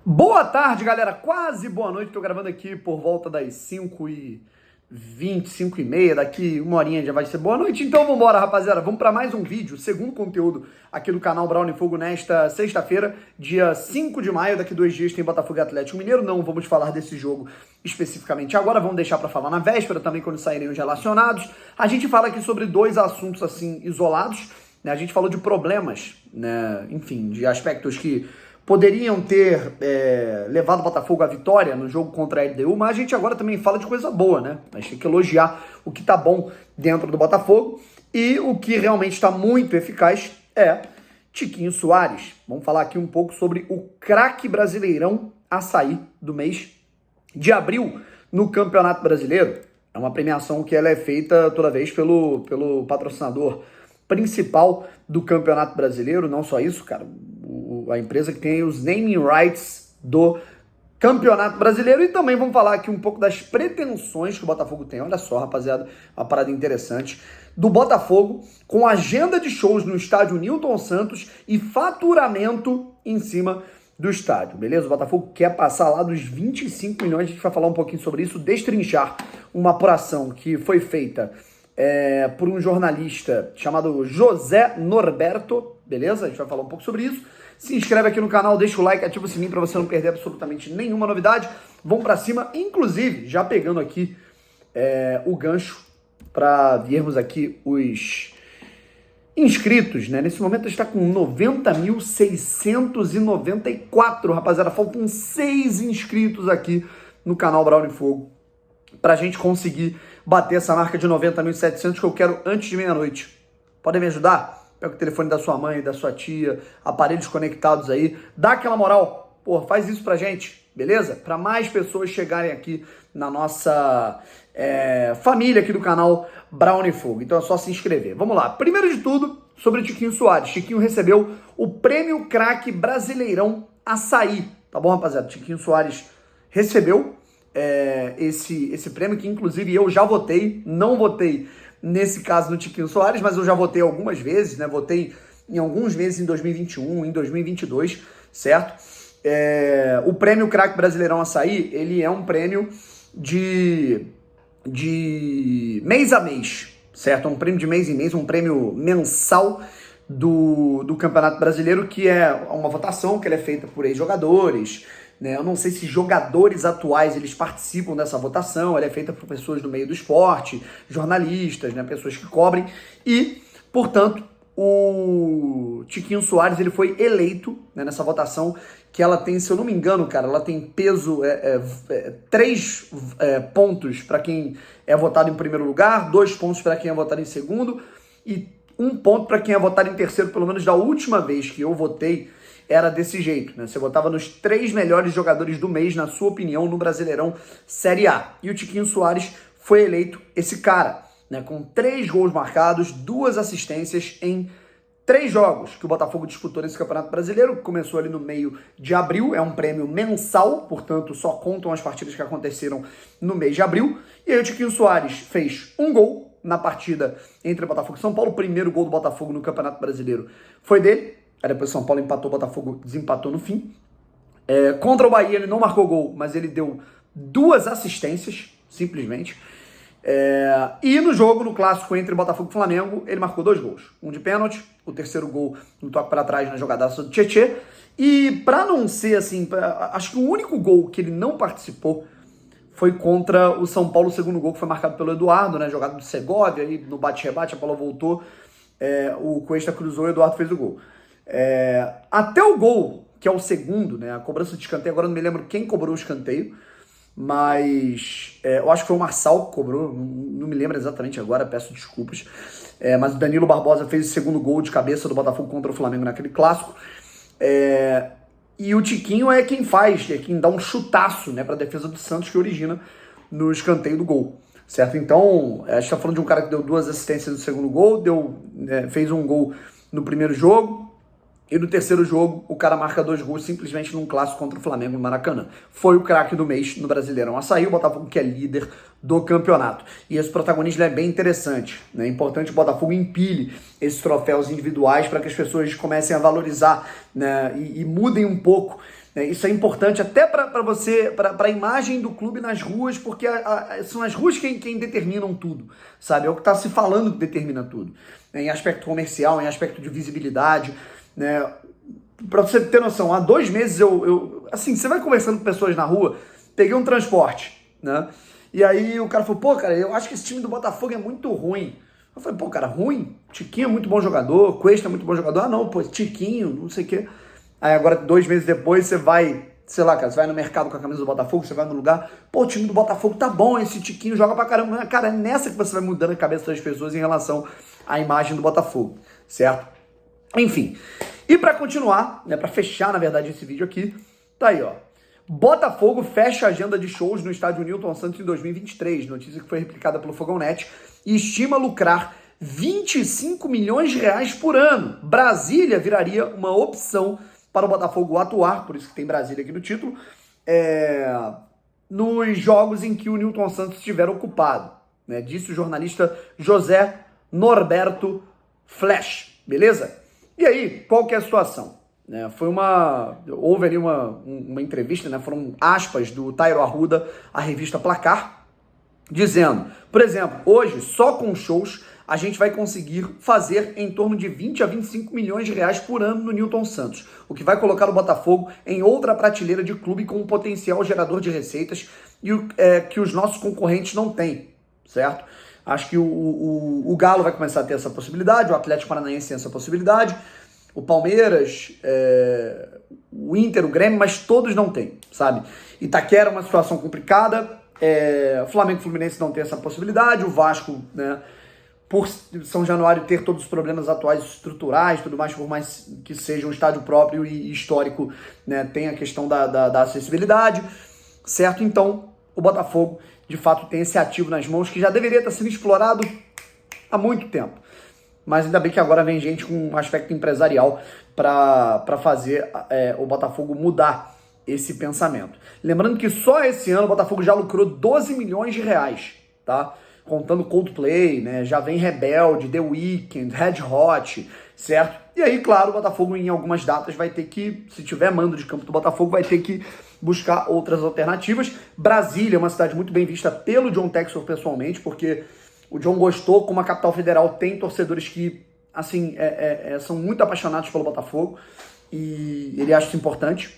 Boa tarde, galera. Quase boa noite. Tô gravando aqui por volta das 5h20, 5h30. Daqui uma horinha já vai ser boa noite. Então vambora, rapaziada. Vamos para mais um vídeo, segundo conteúdo aqui do canal Brown e Fogo nesta sexta-feira, dia 5 de maio. Daqui 2 dias tem Botafogo e Atlético Mineiro. Não vamos falar desse jogo especificamente agora. Vamos deixar para falar na véspera também, quando saírem os relacionados. A gente fala aqui sobre dois assuntos assim isolados, né? A gente falou de problemas, né? Enfim, de aspectos que poderiam ter levado o Botafogo à vitória no jogo contra a LDU, mas a gente agora também fala de coisa boa, né? A gente tem que elogiar o que tá bom dentro do Botafogo, e o que realmente está muito eficaz é Tiquinho Soares. Vamos falar aqui um pouco sobre o craque brasileirão a sair do mês de abril no Campeonato Brasileiro. É uma premiação que ela é feita toda vez pelo patrocinador principal do Campeonato Brasileiro. Não só isso, cara, a empresa que tem os naming rights do Campeonato Brasileiro. E também vamos falar aqui um pouco das pretensões que o Botafogo tem. Olha só, rapaziada, uma parada interessante do Botafogo, com agenda de shows no estádio Nilton Santos e faturamento em cima do estádio, beleza? O Botafogo quer passar lá dos 25 milhões, a gente vai falar um pouquinho sobre isso, destrinchar uma apuração que foi feita por um jornalista chamado José Norberto, beleza? A gente vai falar um pouco sobre isso. Se inscreve aqui no canal, deixa o like, ativa o sininho para você não perder absolutamente nenhuma novidade. Vamos para cima, inclusive, já pegando aqui o gancho para virmos aqui os inscritos, né? Nesse momento a gente está com 90.694, rapaziada. Faltam 6 inscritos aqui no canal Brown e Fogo para a gente conseguir bater essa marca de 90.700 que eu quero antes de meia-noite. Podem me ajudar? Pega o telefone da sua mãe, da sua tia, aparelhos conectados aí. Dá aquela moral. Pô, faz isso pra gente, beleza? Para mais pessoas chegarem aqui na nossa família aqui do canal Brown e Fogo. Então é só se inscrever. Vamos lá. Primeiro de tudo, sobre o Tiquinho Soares. Tiquinho recebeu o Prêmio Craque Brasileirão Açaí. Tá bom, rapaziada? Tiquinho Soares recebeu esse prêmio, que inclusive eu já votei. Não votei nesse caso no Tiquinho Soares, mas eu já votei algumas vezes, né? Votei em alguns meses em 2021, em 2022, certo? O Prêmio Craque Brasileirão Açaí, ele é um prêmio de mês a mês, certo? É um prêmio de mês em mês, um prêmio mensal do Campeonato Brasileiro, que é uma votação que ela é feita por ex-jogadores, né? Eu não sei se jogadores atuais eles participam dessa votação. Ela é feita por pessoas do meio do esporte, jornalistas, né? Pessoas que cobrem, e, portanto, o Tiquinho Soares ele foi eleito, né, nessa votação, que ela tem, se eu não me engano, cara, ela tem peso 3 pontos para quem é votado em primeiro lugar, 2 pontos para quem é votado em segundo e 1 ponto para quem é votado em terceiro. Pelo menos da última vez que eu votei era desse jeito, né? Você votava nos 3 melhores jogadores do mês, na sua opinião, no Brasileirão Série A. E o Tiquinho Soares foi eleito esse cara, né? Com 3 gols marcados, 2 assistências em 3 jogos que o Botafogo disputou nesse Campeonato Brasileiro, que começou ali no meio de abril. É um prêmio mensal, portanto, só contam as partidas que aconteceram no mês de abril. E aí o Tiquinho Soares fez 1 gol na partida entre Botafogo e São Paulo. O primeiro gol do Botafogo no Campeonato Brasileiro foi dele. Aí depois o São Paulo empatou, o Botafogo desempatou no fim. Contra o Bahia ele não marcou gol, mas ele deu 2 assistências, simplesmente. E no jogo, no clássico entre Botafogo e Flamengo, ele marcou 2 gols. Um de pênalti, o terceiro gol no toque para trás na jogadaça do Tietê. E para não ser assim, acho que o único gol que ele não participou foi contra o São Paulo, o segundo gol que foi marcado pelo Eduardo, né, jogado do Segovia, aí no bate-rebate a bola voltou, o Cuesta cruzou e o Eduardo fez o gol. Até o gol, que é o segundo, né, a cobrança de escanteio, agora não me lembro quem cobrou o escanteio, mas eu acho que foi o Marçal que cobrou, não me lembro exatamente agora, peço desculpas, mas o Danilo Barbosa fez o segundo gol de cabeça do Botafogo contra o Flamengo naquele clássico, e o Tiquinho é quem faz, é quem dá um chutaço, né, para a defesa do Santos, que origina no escanteio do gol, certo? Então, a gente tá falando de um cara que deu 2 assistências no segundo gol, fez 1 gol no primeiro jogo, e no terceiro jogo, o cara marca 2 gols simplesmente num clássico contra o Flamengo no Maracanã. Foi o craque do mês no Brasileirão Açaí, o Botafogo que é líder do campeonato. E esse protagonismo é bem interessante, né? É importante que o Botafogo empilhe esses troféus individuais para que as pessoas comecem a valorizar, né? E mudem um pouco Isso é importante até para você, para a imagem do clube nas ruas, porque são as ruas quem determinam tudo, sabe? É o que está se falando que determina tudo, né? Em aspecto comercial, em aspecto de visibilidade, né? Para você ter noção, há 2 meses assim, você vai conversando com pessoas na rua, peguei um transporte, né? E aí o cara falou, pô, cara, eu acho que esse time do Botafogo é muito ruim. Eu falei, pô, cara, ruim? Tiquinho é muito bom jogador, Cuesta é muito bom jogador. Ah, não, pô, Tiquinho, não sei o quê. Aí agora, 2 meses depois, você vai, sei lá, cara, você vai no mercado com a camisa do Botafogo, você vai no lugar, pô, o time do Botafogo tá bom, esse Tiquinho joga pra caramba. Cara, é nessa que você vai mudando a cabeça das pessoas em relação à imagem do Botafogo, certo? Enfim, e pra continuar, né, pra fechar, na verdade, esse vídeo aqui, tá aí, ó. Botafogo fecha a agenda de shows no estádio Newton Santos em 2023, notícia que foi replicada pelo Fogão.net, e estima lucrar 25 milhões de reais por ano. Brasília viraria uma opção para o Botafogo atuar, por isso que tem Brasília aqui no título, nos jogos em que o Newton Santos estiver ocupado, né? Disse o jornalista José Norberto Flash, beleza? E aí, qual que é a situação? Houve ali uma entrevista, né? Foram aspas do Tairo Arruda à revista Placar, dizendo, por exemplo, hoje, só com shows, a gente vai conseguir fazer em torno de 20 a 25 milhões de reais por ano no Newton Santos, o que vai colocar o Botafogo em outra prateleira de clube com um potencial gerador de receitas que os nossos concorrentes não têm, certo? Acho que o Galo vai começar a ter essa possibilidade, o Atlético Paranaense tem essa possibilidade, o Palmeiras, o Inter, o Grêmio, mas todos não têm, sabe? Itaquera é uma situação complicada, o Flamengo e o Fluminense não tem essa possibilidade, o Vasco, né, por São Januário ter todos os problemas atuais estruturais, tudo mais, por mais que seja um estádio próprio e histórico, né, tem a questão da acessibilidade, certo? Então, o Botafogo, de fato, tem esse ativo nas mãos que já deveria estar sendo explorado há muito tempo. Mas ainda bem que agora vem gente com um aspecto empresarial para fazer o Botafogo mudar esse pensamento. Lembrando que só esse ano o Botafogo já lucrou 12 milhões de reais, tá? Contando Coldplay, né? Já vem Rebelde, The Weeknd, Red Hot, certo? E aí, claro, o Botafogo em algumas datas vai ter que, se tiver mando de campo do Botafogo, vai ter que buscar outras alternativas. Brasília é uma cidade muito bem vista pelo John Textor pessoalmente, porque o John gostou, como a capital federal tem torcedores que, assim, são muito apaixonados pelo Botafogo, e ele acha isso importante.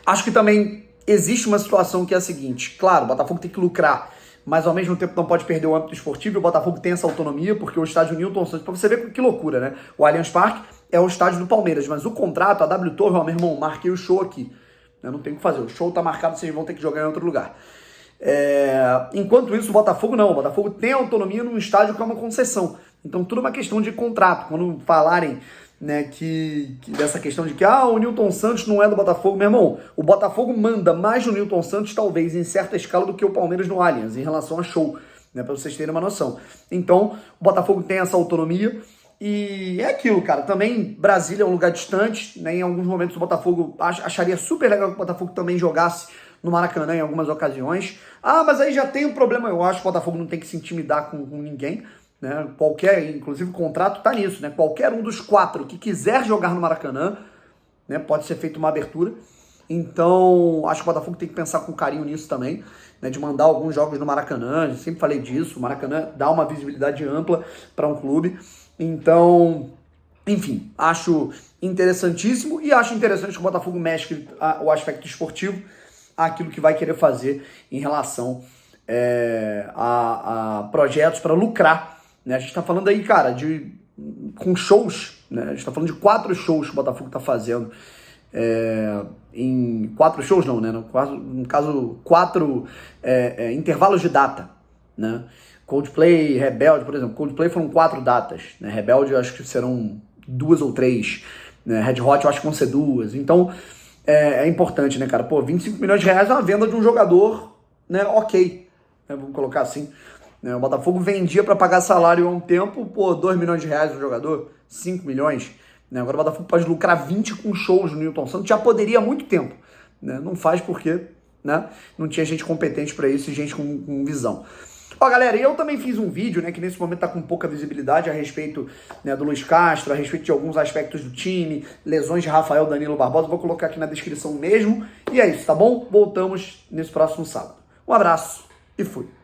Acho que também existe uma situação que é a seguinte, claro, o Botafogo tem que lucrar, mas ao mesmo tempo não pode perder o âmbito esportivo, e o Botafogo tem essa autonomia, porque o estádio Newton Santos, pra você ver que loucura, né? O Allianz Parque é o estádio do Palmeiras, mas o contrato, a W Torre, ó, meu irmão, marquei o show aqui. Eu não tenho o que fazer, o show tá marcado, vocês vão ter que jogar em outro lugar. Enquanto isso, o Botafogo não. O Botafogo tem autonomia num estádio que é uma concessão. Então, tudo é uma questão de contrato. Quando falarem, né, que dessa questão de que o Newton Santos não é do Botafogo, meu irmão, o Botafogo manda mais no Newton Santos, talvez, em certa escala, do que o Palmeiras no Allianz, em relação a show, né, para vocês terem uma noção. Então, o Botafogo tem essa autonomia. E é aquilo, cara. Também Brasília é um lugar distante, né? Em alguns momentos o Botafogo acharia super legal que o Botafogo também jogasse no Maracanã em algumas ocasiões. Mas aí já tem um problema. Eu acho que o Botafogo não tem que se intimidar com ninguém, né? Inclusive o contrato tá nisso, né? Qualquer um dos 4 que quiser jogar no Maracanã, né, pode ser feita uma abertura. Então, acho que o Botafogo tem que pensar com carinho nisso também, né, de mandar alguns jogos no Maracanã. Eu sempre falei disso. O Maracanã dá uma visibilidade ampla para um clube. Então, enfim, acho interessantíssimo, e acho interessante que o Botafogo mexe o aspecto esportivo àquilo que vai querer fazer em relação a projetos para lucrar, né? A gente está falando aí, cara, com shows, né? A gente está falando de 4 shows que o Botafogo está fazendo. Em 4 shows não, né? No caso, 4 intervalos de data, né? Coldplay, Rebelde, por exemplo. Coldplay foram 4 datas, né? Rebelde eu acho que serão 2 ou 3, né? Red Hot eu acho que vão ser 2. Então, é importante, né, cara? Pô, 25 milhões de reais é uma venda de um jogador, né, ok, né? Vamos colocar assim. Né? O Botafogo vendia para pagar salário há um tempo, pô, 2 milhões de reais um jogador, 5 milhões. Né? Agora o Botafogo pode lucrar 20 com shows no Newton Santos, já poderia há muito tempo. Né? Não faz porque, né, não tinha gente competente para isso e gente com visão. Ó, galera, eu também fiz um vídeo, né, que nesse momento tá com pouca visibilidade a respeito, né, do Luiz Castro, a respeito de alguns aspectos do time, lesões de Rafael Danilo Barbosa, vou colocar aqui na descrição mesmo. E é isso, tá bom? Voltamos nesse próximo sábado. Um abraço e fui.